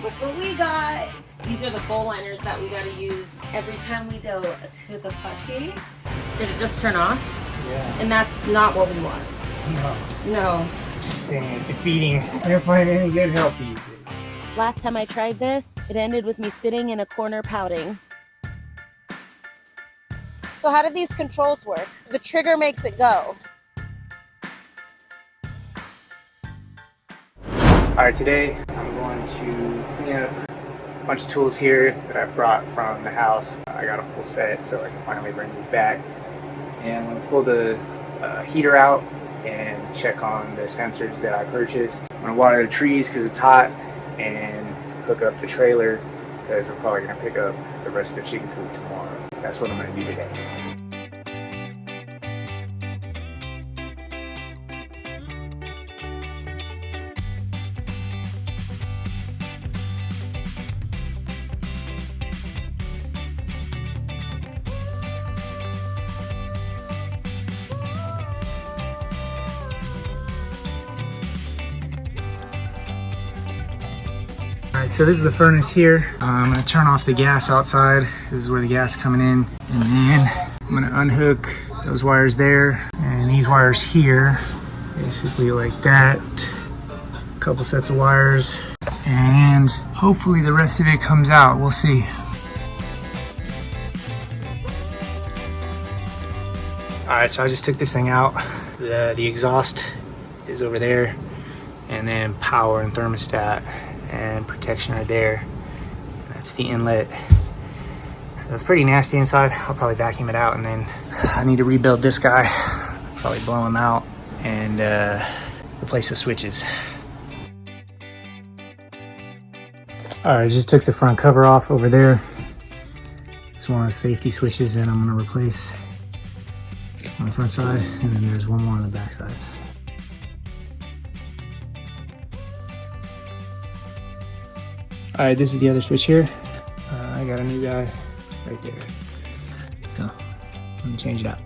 Look what we got. These are the bowl liners that we got to use every time we go to the potty. Did it just turn off? Yeah. And that's not what we want. No. No. This thing is defeating. I can't find any good help these days. Last time I tried this, it ended with me sitting in a corner pouting. So how do these controls work? The trigger makes it go. Alright, today I'm going to clean up a bunch of tools here that I brought from the house. I got a full set so I can finally bring these back. And I'm going to pull the heater out and check on the sensors that I purchased. I'm going to water the trees because it's hot and hook up the trailer because we're probably going to pick up the rest of the chicken coop tomorrow. That's what I'm going to do today. Alright, so this is the furnace here. I'm going to turn off the gas outside. This is where the gas is coming in. And then I'm going to unhook those wires there and these wires here. Basically like that. A couple sets of wires. And hopefully the rest of it comes out. We'll see. Alright, so I just took this thing out. The exhaust is over there. And then power and thermostat and protection are there. That's the inlet. So it's pretty nasty inside. I'll probably vacuum it out and then I need to rebuild this guy. Probably blow him out and replace the switches. All right, I just took the front cover off over there. It's one of the safety switches that I'm gonna replace on the front side, and then there's one more on the back side. All right, this is the other switch here. I got a new guy right there. So I'm gonna change it out.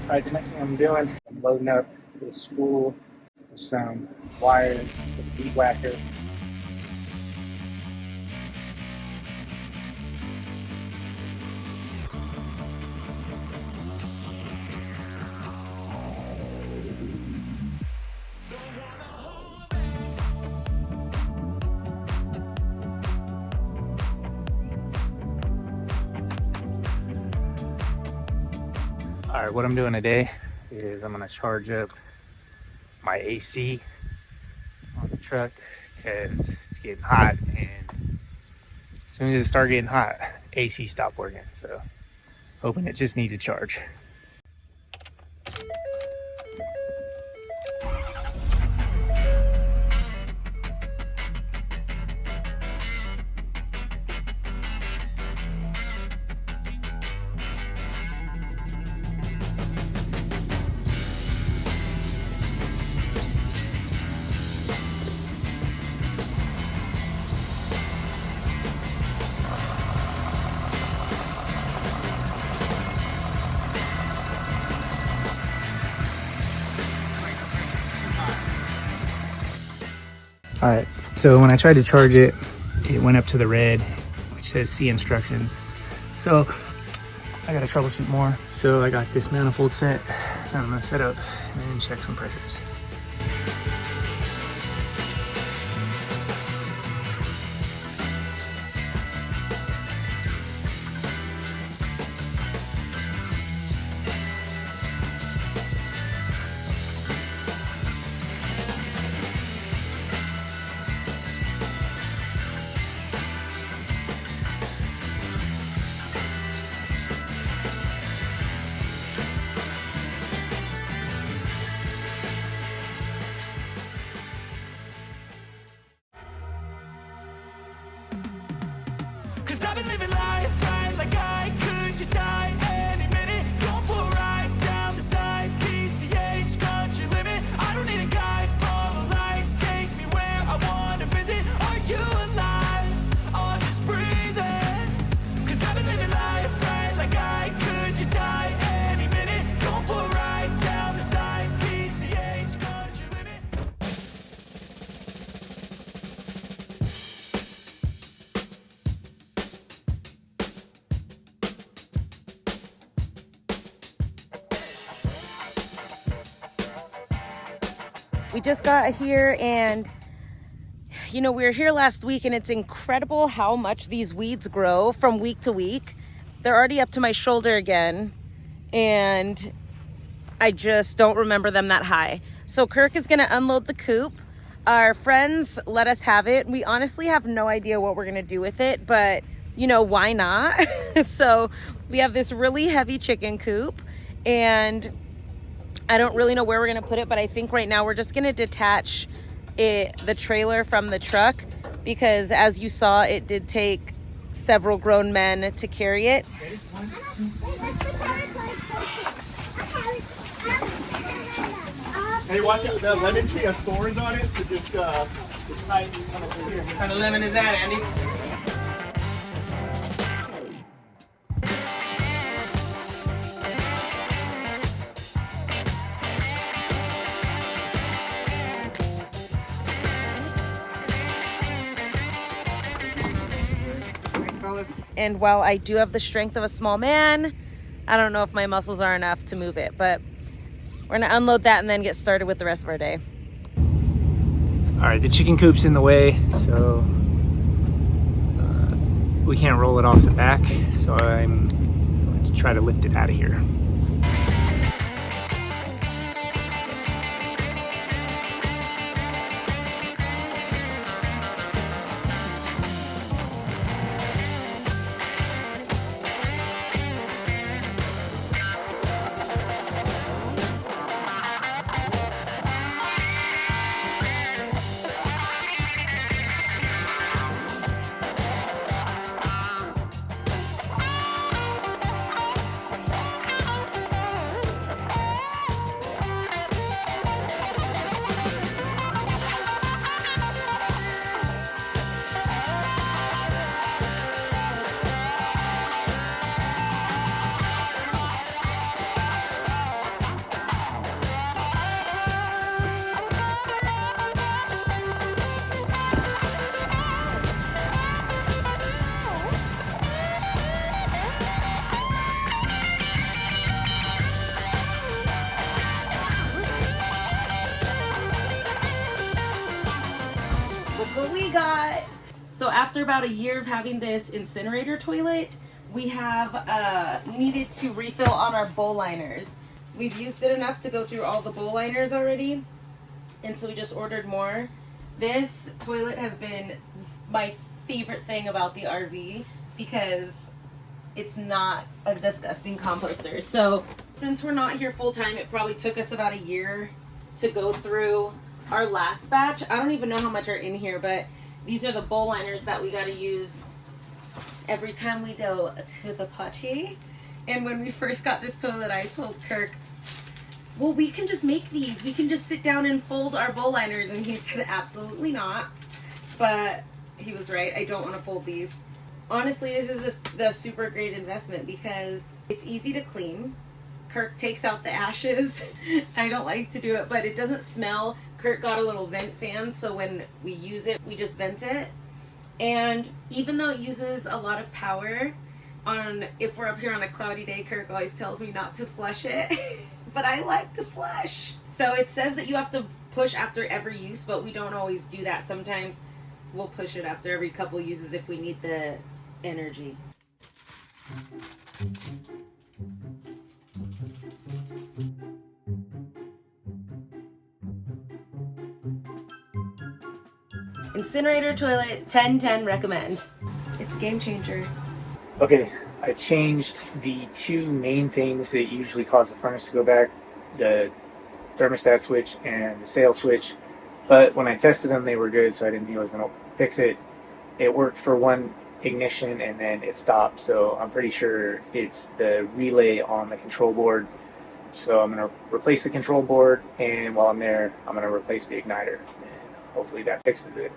All right, the next thing I'm doing, I'm loading up the spool with some wire with a weed whacker. All right, what I'm doing today is I'm gonna charge up my AC on the truck because it's getting hot, and as soon as it starts getting hot, AC stopped working. So hoping it just needs a charge. All right, so when I tried to charge it, it went up to the red, which says see instructions. So I gotta troubleshoot more. So I got this manifold set that I'm gonna set up and check some pressures. We just got here and you know, we were here last week and it's incredible how much these weeds grow from week to week. They're already up to my shoulder again and I just don't remember them that high. So Kirk is gonna unload the coop. Our friends let us have it. We honestly have no idea what we're gonna do with it, but you know, why not? So we have this really heavy chicken coop and I don't really know where we're gonna put it, but I think right now we're just gonna detach the trailer from the truck because as you saw, it did take several grown men to carry it. Hey, watch out, the lemon tree has thorns on it, so just tighten kind of over here. What kind of lemon is that, Andy? And while I do have the strength of a small man, I don't know if my muscles are enough to move it, but we're gonna unload that and then get started with the rest of our day. All right, the chicken coop's in the way, so we can't roll it off the back, so I'm going to try to lift it out of here. What we got, so after about a year of having this incinerator toilet, we have needed to refill on our bowl liners. We've used it enough to go through all the bowl liners already, and so we just ordered more. This toilet has been my favorite thing about the RV because it's not a disgusting composter. So since we're not here full time, it probably took us about a year to go through our last batch. I don't even know how much are in here, but these are the bowl liners that we got to use every time we go to the potty. And when we first got this toilet, I told Kirk, well, we can just make these. We can just sit down and fold our bowl liners. And he said, absolutely not. But he was right. I don't want to fold these. Honestly, this is just the super great investment because it's easy to clean. Kirk takes out the ashes. I don't like to do it, but it doesn't smell. Kirk got a little vent fan, so when we use it, we just vent it. And even though it uses a lot of power, if we're up here on a cloudy day, Kirk always tells me not to flush it, but I like to flush. So it says that you have to push after every use, but we don't always do that. Sometimes we'll push it after every couple uses if we need the energy. Incinerator toilet, 10/10 recommend. It's a game changer. Okay, I changed the two main things that usually cause the furnace to go back, the thermostat switch and the sail switch, but when I tested them they were good, so I didn't think I was going to fix it. It worked for one ignition and then it stopped, so I'm pretty sure it's the relay on the control board. So I'm going to replace the control board, and while I'm there I'm going to replace the igniter, and hopefully that fixes it.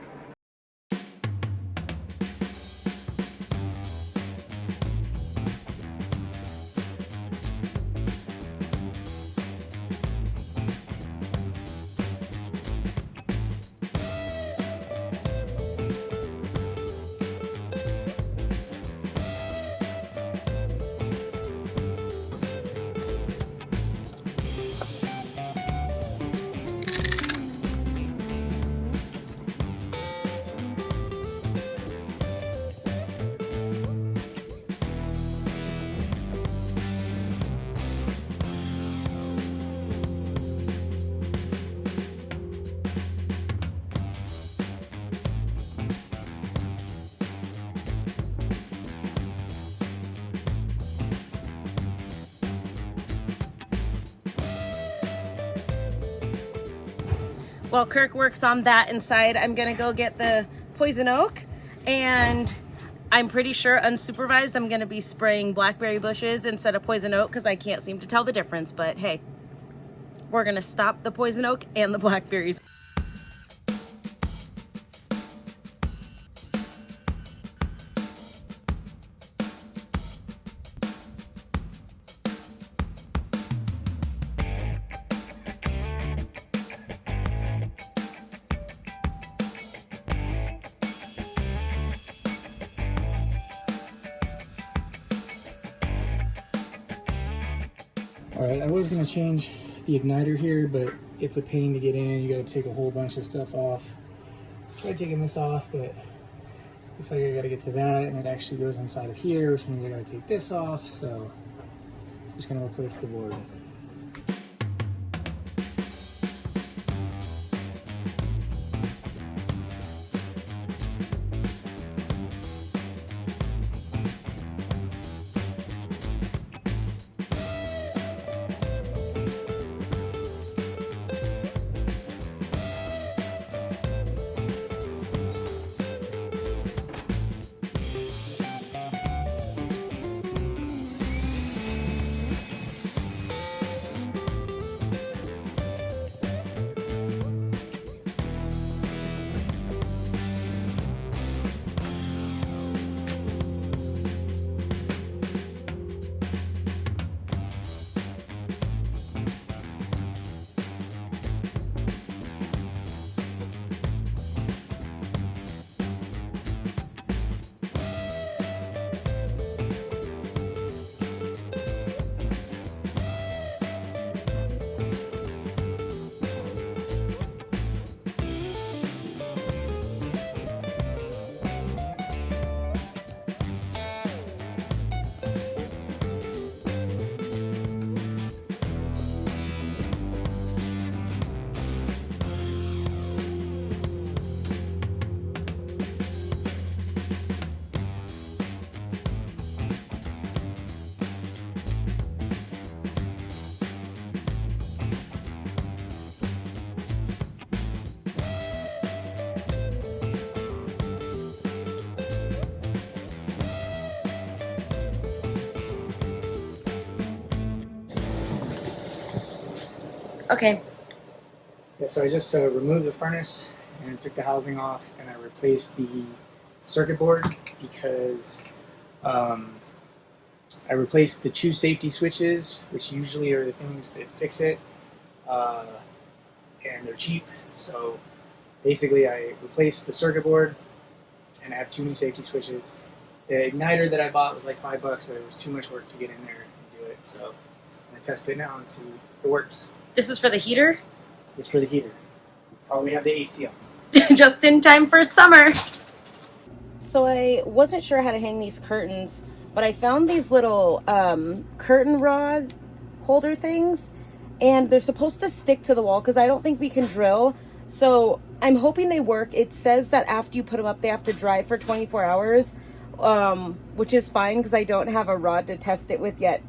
while Kirk works on that inside, I'm gonna go get the poison oak, and I'm pretty sure unsupervised I'm gonna be spraying blackberry bushes instead of poison oak because I can't seem to tell the difference, but hey, we're gonna stop the poison oak and the blackberries. Alright, I was going to change the igniter here, but it's a pain to get in. You got to take a whole bunch of stuff off. Tried taking this off, but looks like I got to get to that, and it actually goes inside of here, which means I got to take this off, so just going to replace the board. Okay. Yeah, so I just removed the furnace and took the housing off, and I replaced the circuit board because I replaced the 2 safety switches, which usually are the things that fix it, and they're cheap. So basically I replaced the circuit board, and I have 2 new safety switches. The igniter that I bought was like $5, but it was too much work to get in there and do it. So I'm going to test it now and see if it works. This is for the heater? It's for the heater. Probably have the AC on. Just in time for summer. So I wasn't sure how to hang these curtains, but I found these little curtain rod holder things, and they're supposed to stick to the wall because I don't think we can drill. So I'm hoping they work. It says that after you put them up, they have to dry for 24 hours, which is fine because I don't have a rod to test it with yet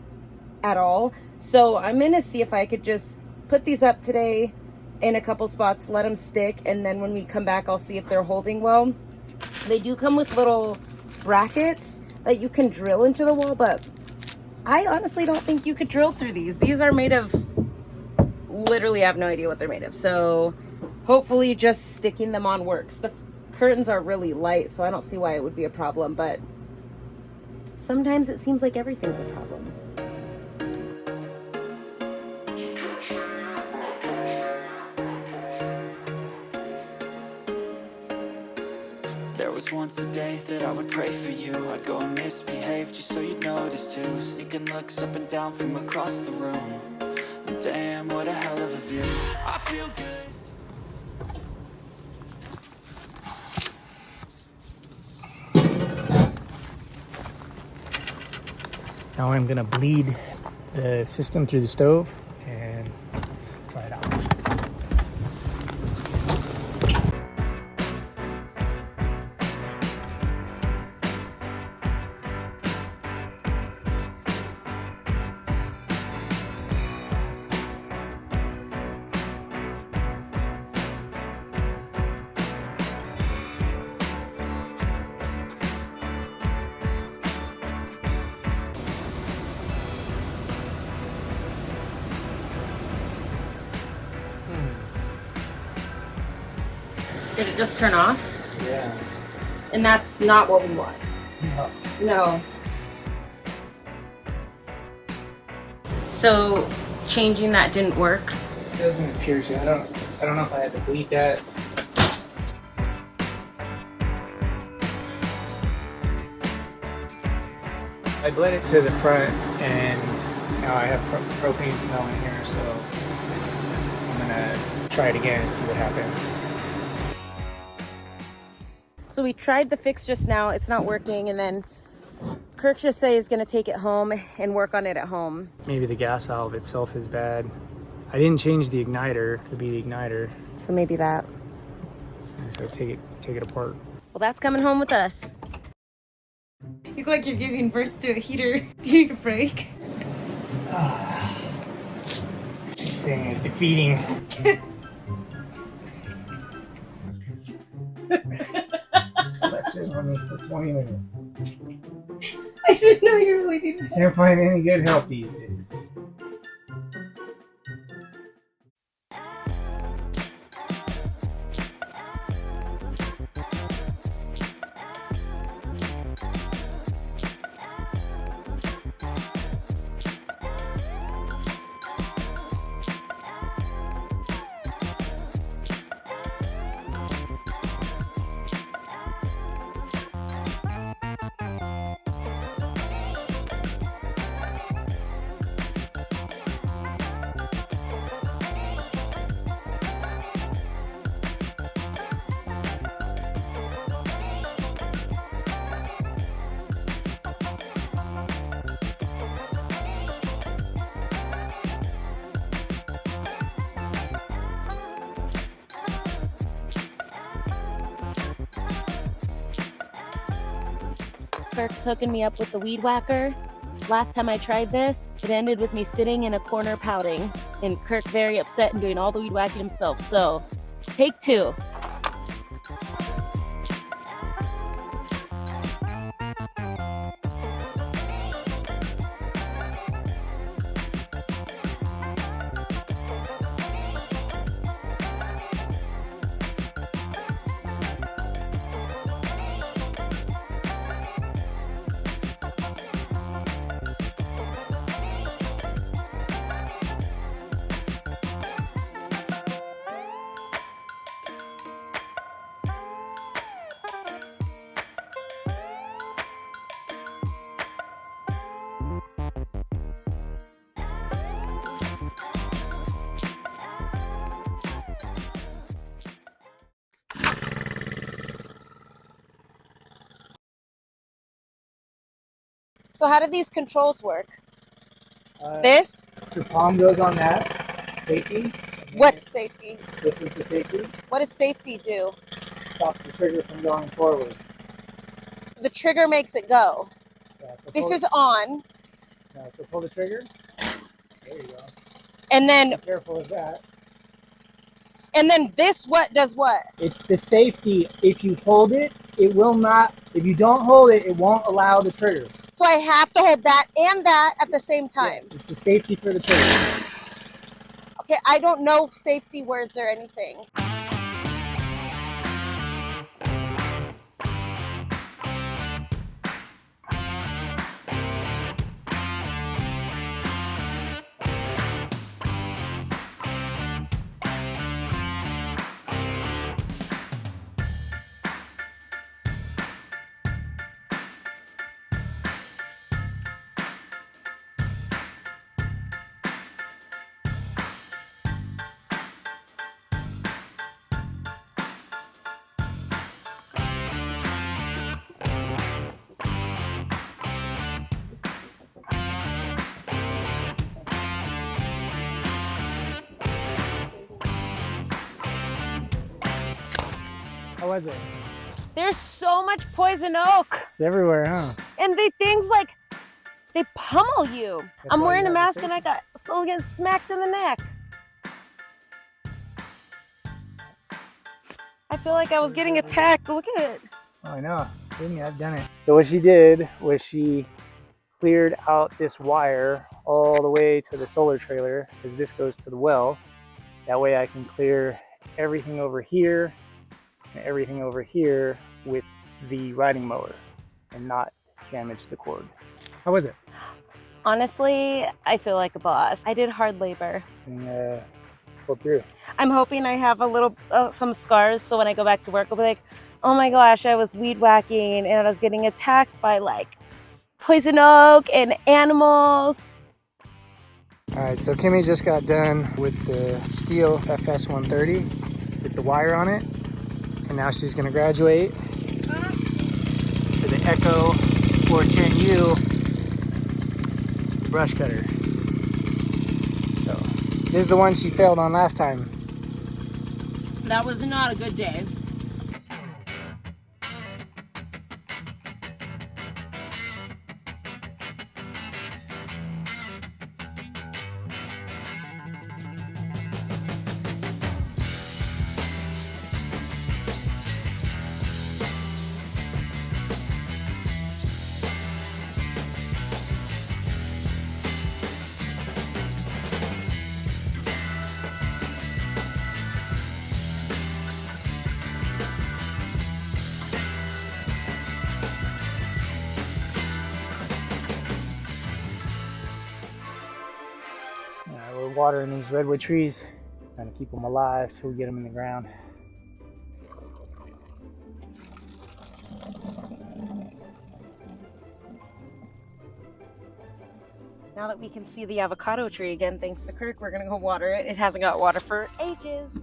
at all. So I'm going to see if I could just put these up today in a couple spots, let them stick, and then when we come back, I'll see if they're holding well. They do come with little brackets that you can drill into the wall, but I honestly don't think you could drill through these. These are made of, literally I have no idea what they're made of. So hopefully just sticking them on works. The curtains are really light, so I don't see why it would be a problem, but sometimes it seems like everything's a problem. There was once a day that I would pray for you. I'd go and misbehave just so you'd notice too. Sneaking looks up and down from across the room. And damn, what a hell of a view. I feel good. Now I'm gonna bleed the system through the stove and try it out. Did it just turn off? Yeah. And that's not what we want. No. No. So changing that didn't work. It doesn't appear to. I don't know if I had to bleed that. I bled it to the front, and now I have propane smell in here, so I'm gonna try it again and see what happens. So we tried the fix just now. It's not working, and then Kirk just said he's gonna take it home and work on it at home. Maybe the gas valve itself is bad. I didn't change the igniter to be the igniter. So maybe that. So take it apart. Well, that's coming home with us. You look like you're giving birth to a heater. Do you need a break? This thing is defeating. Just left it on me for 20 minutes. I didn't know you were waiting. Can't find any good help these days. Kirk's hooking me up with the weed whacker. Last time I tried this, it ended with me sitting in a corner pouting, and Kirk very upset and doing all the weed whacking himself. So, take two. So how do these controls work? This? The palm goes on that. Safety. What's safety? This is the safety. What does safety do? Stops the trigger from going forward. The trigger makes it go. Yeah, so This is on. No, so pull the trigger. There you go. And then Be careful with that. this what does what? It's the safety. If you hold it, it will not. If you don't hold it, it won't allow the trigger. So I have to hold that and that at the same time. Yes, it's the safety for the trigger. Okay, I don't know safety words or anything. How was it? There's so much poison oak. It's everywhere, huh? And things like, they pummel you. That's I'm why wearing you a have mask and I got still getting smacked in the neck. I feel like I was getting attacked. Look at it. Oh, I know. Didn't you? I've done it. So what she did was she cleared out this wire all the way to the solar trailer, because this goes to the well. That way I can clear everything over here and everything over here with the riding mower and not damage the cord. How was it? Honestly, I feel like a boss. I did hard labor. And pulled through. I'm hoping I have a little, some scars, so when I go back to work, I'll be like, oh my gosh, I was weed whacking and I was getting attacked by like poison oak and animals. All right, so Kimmy just got done with the steel FS 130 with the wire on it, and now she's gonna graduate to the Echo 410U brush cutter. So this is the one she failed on last time. That was not a good day. We're watering these redwood trees, trying to keep them alive so we get them in the ground. Now that we can see the avocado tree again, thanks to Kirk, we're gonna go water it. It hasn't got water for ages.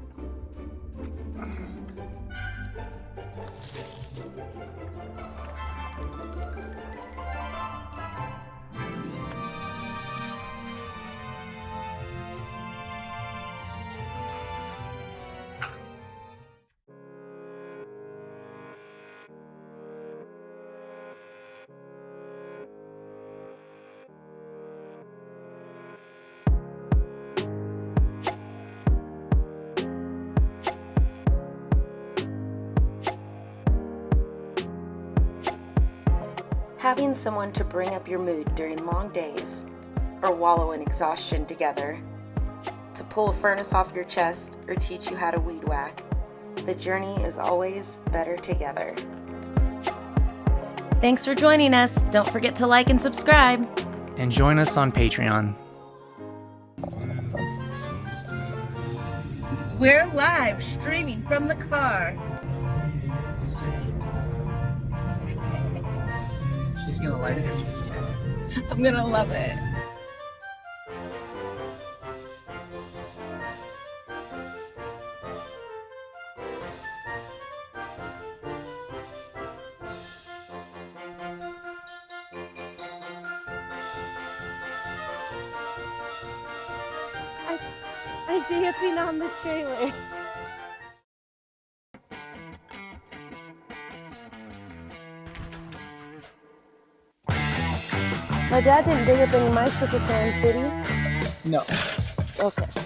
Having someone to bring up your mood during long days, or wallow in exhaustion together, to pull a furnace off your chest or teach you how to weed whack, the journey is always better together. Thanks for joining us. Don't forget to like and subscribe. And join us on Patreon. We're live streaming from the car. She's gonna like this when she ends. I'm gonna love it. I'm dancing on the trailer. My dad didn't dig up any mice with his hands, did he? No. Okay.